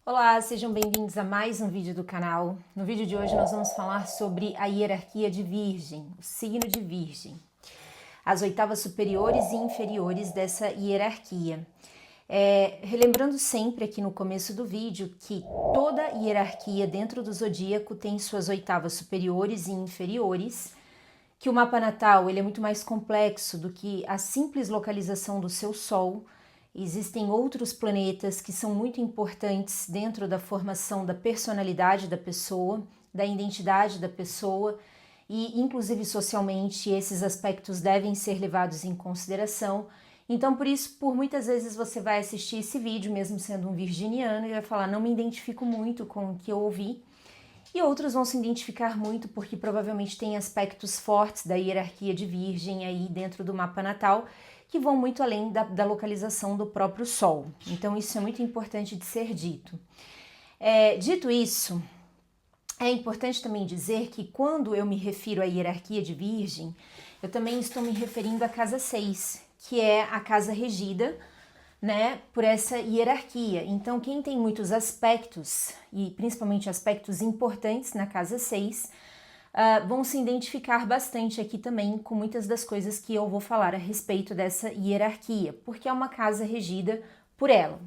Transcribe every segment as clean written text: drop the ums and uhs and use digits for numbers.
Olá, sejam bem-vindos a mais um vídeo do canal. No vídeo de hoje nós vamos falar sobre a hierarquia de Virgem, o signo de Virgem, as oitavas superiores e inferiores dessa hierarquia. Relembrando sempre aqui no começo do vídeo que toda hierarquia dentro do zodíaco tem suas oitavas superiores e inferiores, que o mapa natal ele é muito mais complexo do que a simples localização do seu Sol. Existem outros planetas que são muito importantes dentro da formação da personalidade da pessoa, da identidade da pessoa e, inclusive socialmente, esses aspectos devem ser levados em consideração. Então, por isso, por muitas vezes você vai assistir esse vídeo, mesmo sendo um virginiano, e vai falar, não me identifico muito com o que eu ouvi. E outros vão se identificar muito porque provavelmente tem aspectos fortes da hierarquia de Virgem aí dentro do mapa natal, que vão muito além da localização do próprio Sol. Então isso é muito importante de ser dito. Dito isso, é importante também dizer que quando eu me refiro à hierarquia de Virgem, eu também estou me referindo à casa 6, que é a casa regida, né, por essa hierarquia. Então quem tem muitos aspectos, e principalmente aspectos importantes na casa 6, vão se identificar bastante aqui também com muitas das coisas que eu vou falar a respeito dessa hierarquia, porque é uma casa regida por ela.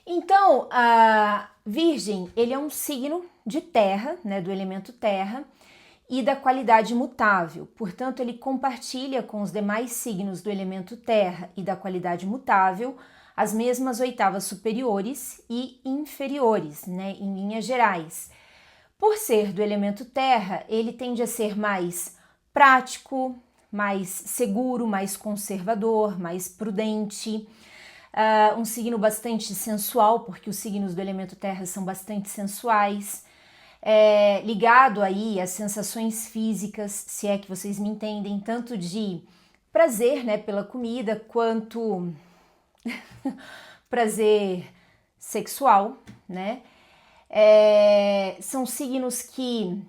Então, a Virgem, ele é um signo de terra, né, do elemento terra, e da qualidade mutável. Portanto, ele compartilha com os demais signos do elemento terra e da qualidade mutável as mesmas oitavas superiores e inferiores, né, em linhas gerais. Por ser do elemento terra, ele tende a ser mais prático, mais seguro, mais conservador, mais prudente, um signo bastante sensual, porque os signos do elemento terra são bastante sensuais, ligado aí às sensações físicas, se é que vocês me entendem, tanto de prazer, né, pela comida, quanto prazer sexual, né? São signos que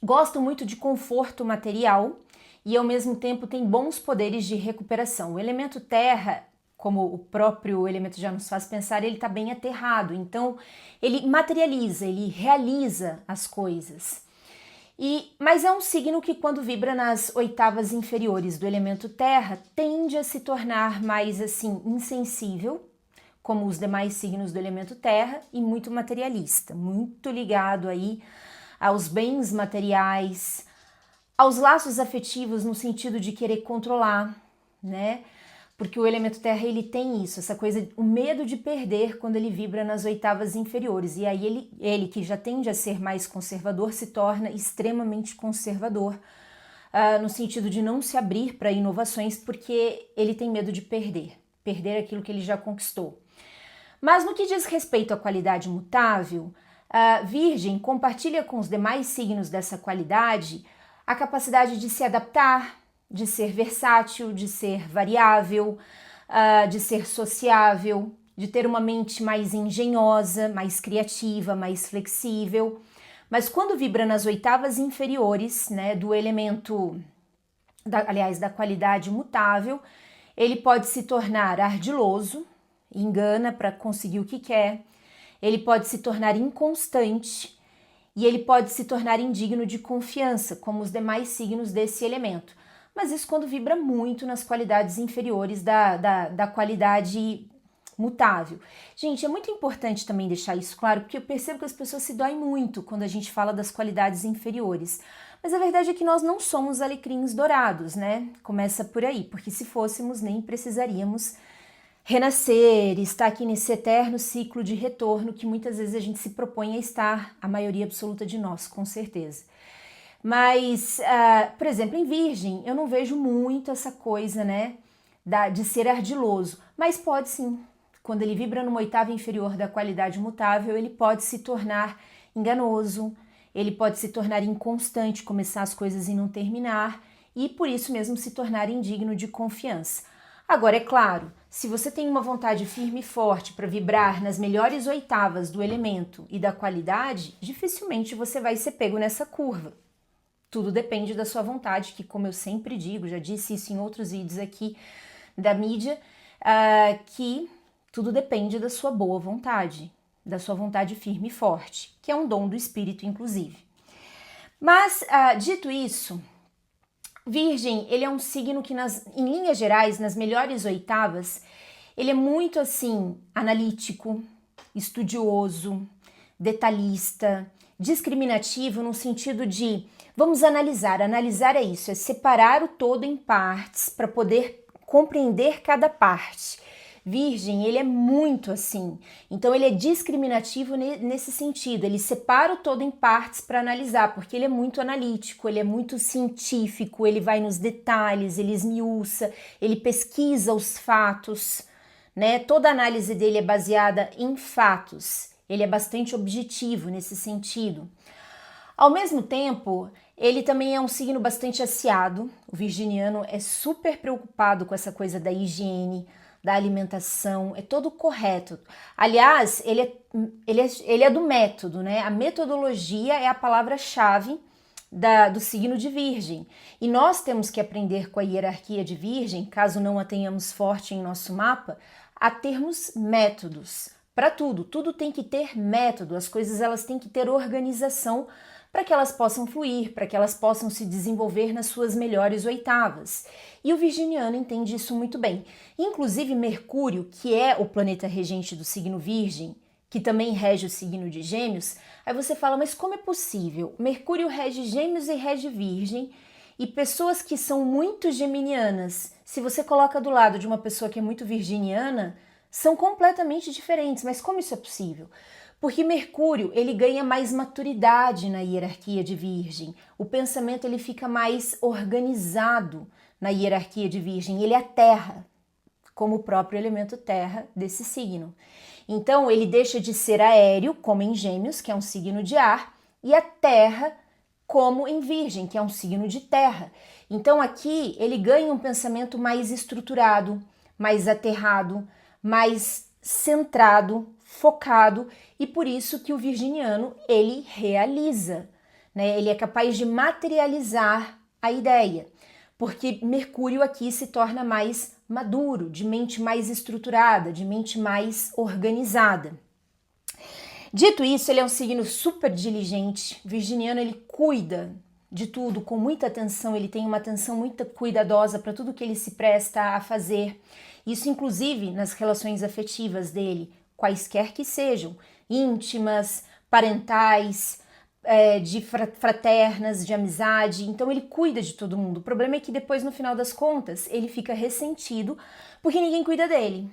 gostam muito de conforto material e ao mesmo tempo têm bons poderes de recuperação. O elemento terra, como o próprio elemento já nos faz pensar, ele está bem aterrado, então ele materializa, ele realiza as coisas. Mas é um signo que quando vibra nas oitavas inferiores do elemento terra, tende a se tornar mais assim insensível, como os demais signos do elemento terra, e muito materialista, muito ligado aí aos bens materiais, aos laços afetivos no sentido de querer controlar, né? Porque o elemento terra ele tem isso, essa coisa, o medo de perder quando ele vibra nas oitavas inferiores. E aí ele que já tende a ser mais conservador se torna extremamente conservador, no sentido de não se abrir para inovações porque ele tem medo de perder aquilo que ele já conquistou. Mas no que diz respeito à qualidade mutável, a Virgem compartilha com os demais signos dessa qualidade a capacidade de se adaptar, de ser versátil, de ser variável, de ser sociável, de ter uma mente mais engenhosa, mais criativa, mais flexível. Mas quando vibra nas oitavas inferiores, né, do elemento, da qualidade mutável, ele pode se tornar ardiloso, engana para conseguir o que quer, ele pode se tornar inconstante e ele pode se tornar indigno de confiança, como os demais signos desse elemento. Mas isso quando vibra muito nas qualidades inferiores da qualidade mutável. Gente, é muito importante também deixar isso claro, porque eu percebo que as pessoas se doem muito quando a gente fala das qualidades inferiores. Mas a verdade é que nós não somos alecrins dourados, né? Começa por aí, porque se fôssemos nem precisaríamos renascer, estar aqui nesse eterno ciclo de retorno que muitas vezes a gente se propõe a estar, a maioria absoluta de nós, com certeza. Mas, por exemplo, em Virgem, eu não vejo muito essa coisa, né, de ser ardiloso, mas pode sim. Quando ele vibra numa oitava inferior da qualidade mutável, ele pode se tornar enganoso, ele pode se tornar inconstante, começar as coisas e não terminar, e por isso mesmo se tornar indigno de confiança. Agora, é claro, se você tem uma vontade firme e forte para vibrar nas melhores oitavas do elemento e da qualidade, dificilmente você vai ser pego nessa curva. Tudo depende da sua vontade, que como eu sempre digo, já disse isso em outros vídeos aqui da mídia, que Tudo depende da sua boa vontade, da sua vontade firme e forte, que é um dom do espírito, inclusive. Mas, dito isso, Virgem, ele é um signo que, em linhas gerais, nas melhores oitavas, ele é muito, assim, analítico, estudioso, detalhista, discriminativo no sentido de, vamos analisar. Analisar é isso, é separar o todo em partes para poder compreender cada parte. Virgem, ele é muito assim, então ele é discriminativo nesse sentido, ele separa o todo em partes para analisar, porque ele é muito analítico, ele é muito científico, ele vai nos detalhes, ele esmiuça, ele pesquisa os fatos, né? Toda a análise dele é baseada em fatos, ele é bastante objetivo nesse sentido. Ao mesmo tempo, ele também é um signo bastante aciado, o virginiano é super preocupado com essa coisa da higiene, da alimentação, é todo correto. Aliás, ele é do método, né? A metodologia é a palavra-chave do signo de Virgem. E nós temos que aprender com a hierarquia de Virgem, caso não a tenhamos forte em nosso mapa, a termos métodos para tudo. Tudo tem que ter método, as coisas elas têm que ter organização para que elas possam fluir, para que elas possam se desenvolver nas suas melhores oitavas. E o virginiano entende isso muito bem. Inclusive Mercúrio, que é o planeta regente do signo Virgem, que também rege o signo de Gêmeos, aí você fala, mas como é possível? Mercúrio rege Gêmeos e rege Virgem, e pessoas que são muito geminianas, se você coloca do lado de uma pessoa que é muito virginiana, são completamente diferentes. Mas como isso é possível? Porque Mercúrio, ele ganha mais maturidade na hierarquia de Virgem. O pensamento ele fica mais organizado na hierarquia de Virgem. Ele é a terra, como o próprio elemento terra desse signo. Então, ele deixa de ser aéreo, como em Gêmeos, que é um signo de ar, e a terra, como em Virgem, que é um signo de terra. Então, aqui, ele ganha um pensamento mais estruturado, mais aterrado, mais centrado, focado, e por isso que o virginiano, ele realiza, né? Ele é capaz de materializar a ideia, porque Mercúrio aqui se torna mais maduro, de mente mais estruturada, de mente mais organizada. Dito isso, ele é um signo super diligente. Virginiano, ele cuida de tudo com muita atenção, ele tem uma atenção muito cuidadosa para tudo que ele se presta a fazer. Isso, inclusive, nas relações afetivas dele, quaisquer que sejam, íntimas, parentais, de fraternas, de amizade. Então ele cuida de todo mundo. O problema é que depois, no final das contas, ele fica ressentido porque ninguém cuida dele.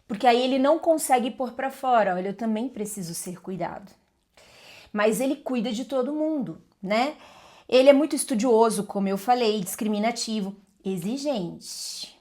Porque aí ele não consegue pôr para fora, olha, eu também preciso ser cuidado. Mas ele cuida de todo mundo, né? Ele é muito estudioso, como eu falei, discriminativo, exigente.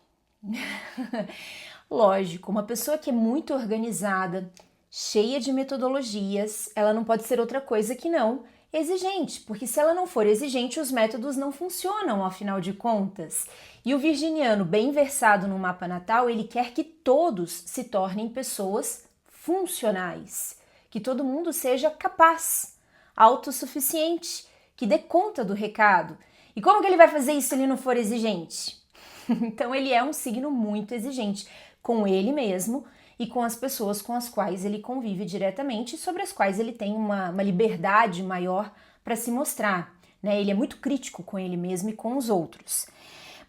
Lógico, uma pessoa que é muito organizada, cheia de metodologias, ela não pode ser outra coisa que não exigente, porque se ela não for exigente, os métodos não funcionam, afinal de contas. E o virginiano, bem versado no mapa natal, ele quer que todos se tornem pessoas funcionais, que todo mundo seja capaz, autossuficiente, que dê conta do recado. E como que ele vai fazer isso se ele não for exigente? Então ele é um signo muito exigente com ele mesmo e com as pessoas com as quais ele convive diretamente e sobre as quais ele tem uma liberdade maior para se mostrar, né? Ele é muito crítico com ele mesmo e com os outros.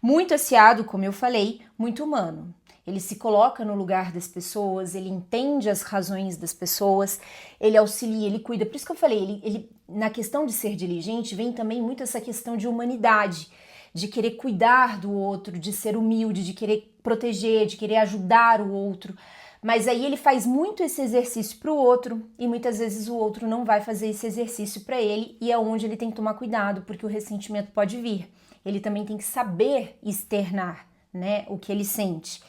Muito aciado, como eu falei, muito humano. Ele se coloca no lugar das pessoas, ele entende as razões das pessoas, ele auxilia, ele cuida. Por isso que eu falei, ele na questão de ser diligente, vem também muito essa questão de humanidade, de querer cuidar do outro, de ser humilde, de querer proteger, de querer ajudar o outro. Mas aí ele faz muito esse exercício para o outro e muitas vezes o outro não vai fazer esse exercício para ele e é onde ele tem que tomar cuidado, porque o ressentimento pode vir. Ele também tem que saber externar, né, o que ele sente.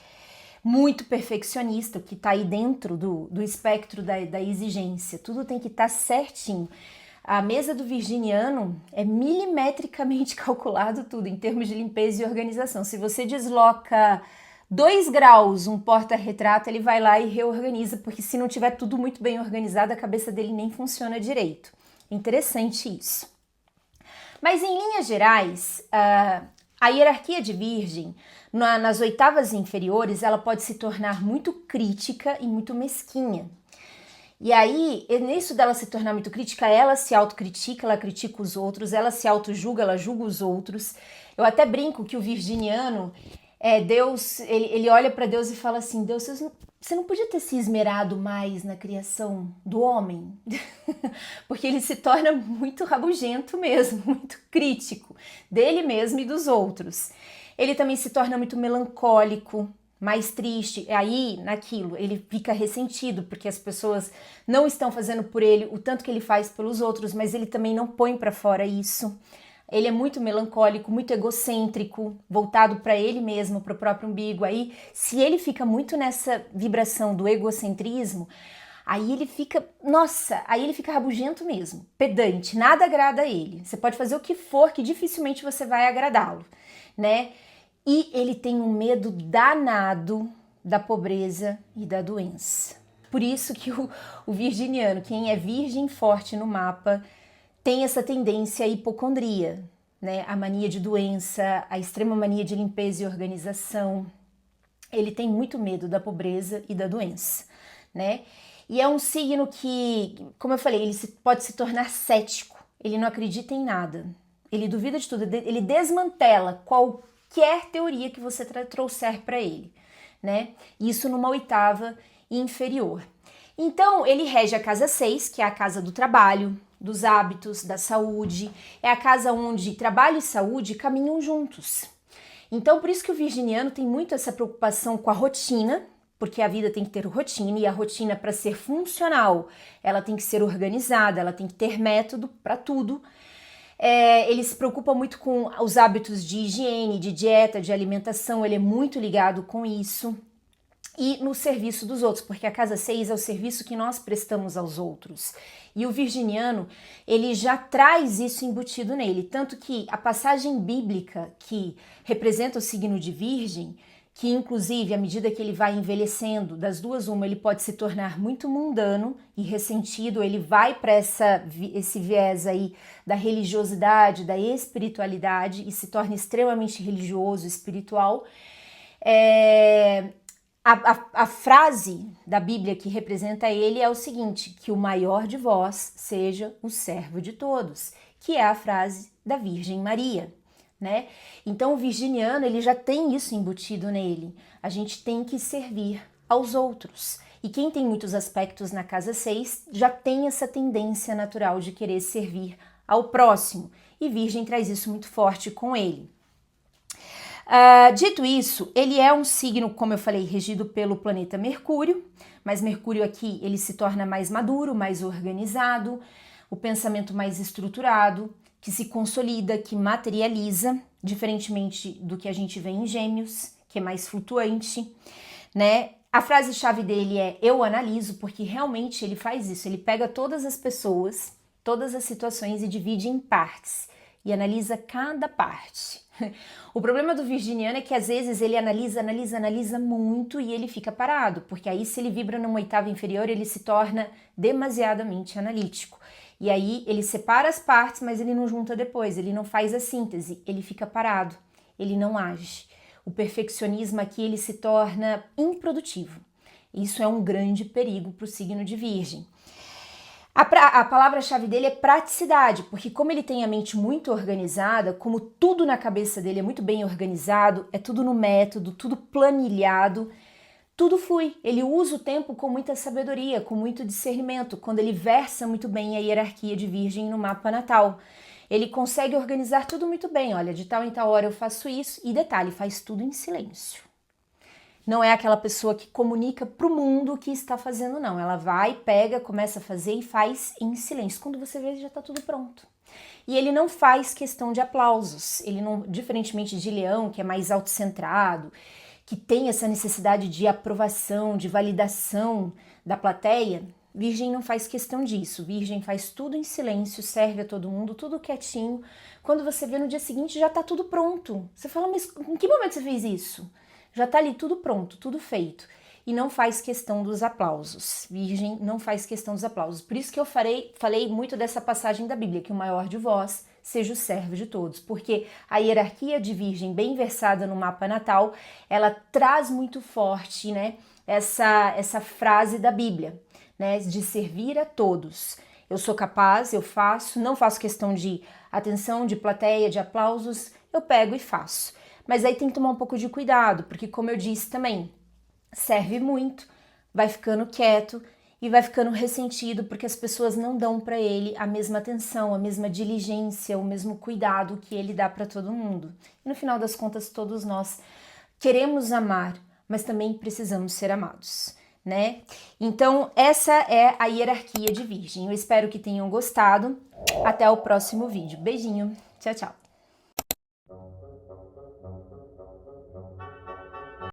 Muito perfeccionista, o que está aí dentro do espectro da exigência. Tudo tem que estar certinho. A mesa do virginiano é milimetricamente calculado tudo, em termos de limpeza e organização. Se você desloca 2 graus um porta-retrato, ele vai lá e reorganiza, porque se não tiver tudo muito bem organizado, a cabeça dele nem funciona direito. Interessante isso. Mas em linhas gerais, a A hierarquia de Virgem, nas oitavas inferiores, ela pode se tornar muito crítica e muito mesquinha. E aí, nisso dela se tornar muito crítica, ela se autocritica, ela critica os outros, ela se autojulga, ela julga os outros. Eu até brinco que o virginiano, Deus, ele olha para Deus e fala assim, Deus, você não podia ter se esmerado mais na criação do homem? Porque ele se torna muito rabugento mesmo, muito crítico dele mesmo e dos outros. Ele também se torna muito melancólico, mais triste, aí naquilo, ele fica ressentido porque as pessoas não estão fazendo por ele o tanto que ele faz pelos outros, mas ele também não põe para fora isso. Ele é muito melancólico, muito egocêntrico, voltado para ele mesmo, para o próprio umbigo. Aí, se ele fica muito nessa vibração do egocentrismo, aí ele fica, nossa, aí ele fica rabugento mesmo, pedante, nada agrada a ele. Você pode fazer o que for, que dificilmente você vai agradá-lo, né? E ele tem um medo danado da pobreza e da doença. Por isso que o virginiano, quem é virgem forte no mapa, tem essa tendência à hipocondria, né? A mania de doença, a extrema mania de limpeza e organização. Ele tem muito medo da pobreza e da doença, né? E é um signo que, como eu falei, ele pode se tornar cético, ele não acredita em nada, ele duvida de tudo, ele desmantela qualquer teoria que você trouxer para ele, né? Isso numa oitava inferior. Então, ele rege a casa 6, que é a casa do trabalho, dos hábitos, da saúde, é a casa onde trabalho e saúde caminham juntos. Então, por isso que o virginiano tem muito essa preocupação com a rotina, porque a vida tem que ter rotina, e a rotina, para ser funcional, ela tem que ser organizada, ela tem que ter método para tudo. Ele se preocupa muito com os hábitos de higiene, de dieta, de alimentação, ele é muito ligado com isso. E no serviço dos outros, porque a casa 6 é o serviço que nós prestamos aos outros. E o virginiano, ele já traz isso embutido nele, tanto que a passagem bíblica que representa o signo de Virgem, que inclusive à medida que ele vai envelhecendo, das duas uma, ele pode se tornar muito mundano e ressentido, ele vai para esse viés aí da religiosidade, da espiritualidade e se torna extremamente religioso, espiritual. A frase da Bíblia que representa ele é o seguinte, que o maior de vós seja o servo de todos, que é a frase da Virgem Maria, né? Então o virginiano, ele já tem isso embutido nele, a gente tem que servir aos outros. E quem tem muitos aspectos na casa 6 já tem essa tendência natural de querer servir ao próximo, e Virgem traz isso muito forte com ele. Dito isso, ele é um signo, como eu falei, regido pelo planeta Mercúrio, mas Mercúrio aqui ele se torna mais maduro, mais organizado, o pensamento mais estruturado, que se consolida, que materializa, diferentemente do que a gente vê em Gêmeos, que é mais flutuante, né? A frase-chave dele é eu analiso, porque realmente ele faz isso, ele pega todas as pessoas, todas as situações e divide em partes, e analisa cada parte. O problema do virginiano é que às vezes ele analisa muito e ele fica parado, porque aí se ele vibra numa oitava inferior, ele se torna demasiadamente analítico. E aí ele separa as partes, mas ele não junta depois, ele não faz a síntese, ele fica parado, ele não age. O perfeccionismo aqui ele se torna improdutivo. Isso é um grande perigo para o signo de Virgem. A palavra-chave dele é praticidade, porque como ele tem a mente muito organizada, como tudo na cabeça dele é muito bem organizado, é tudo no método, tudo planilhado, tudo flui. Ele usa o tempo com muita sabedoria, com muito discernimento, quando ele versa muito bem a hierarquia de Virgem no mapa natal. Ele consegue organizar tudo muito bem, olha, de tal em tal hora eu faço isso, e detalhe, faz tudo em silêncio. Não é aquela pessoa que comunica para o mundo o que está fazendo, não. Ela vai, pega, começa a fazer e faz em silêncio. Quando você vê, já está tudo pronto. E ele não faz questão de aplausos. Ele não, diferentemente de Leão, que é mais autocentrado, que tem essa necessidade de aprovação, de validação da plateia, Virgem não faz questão disso. Virgem faz tudo em silêncio, serve a todo mundo, tudo quietinho. Quando você vê no dia seguinte, já está tudo pronto. Você fala, mas em que momento você fez isso? Já está ali tudo pronto, tudo feito. E não faz questão dos aplausos. Virgem não faz questão dos aplausos. Por isso que eu falei muito dessa passagem da Bíblia, que o maior de vós seja o servo de todos, porque a hierarquia de virgem bem versada no mapa natal, ela traz muito forte, né, essa frase da Bíblia, né, de servir a todos. Eu sou capaz, eu faço, não faço questão de atenção, de plateia, de aplausos, eu pego e faço. Mas aí tem que tomar um pouco de cuidado, porque como eu disse também, serve muito, vai ficando quieto e vai ficando ressentido porque as pessoas não dão para ele a mesma atenção, a mesma diligência, o mesmo cuidado que ele dá para todo mundo. E no final das contas, todos nós queremos amar, mas também precisamos ser amados, né? Então, essa é a hierarquia de virgem. Eu espero que tenham gostado. Até o próximo vídeo. Beijinho. Tchau, tchau.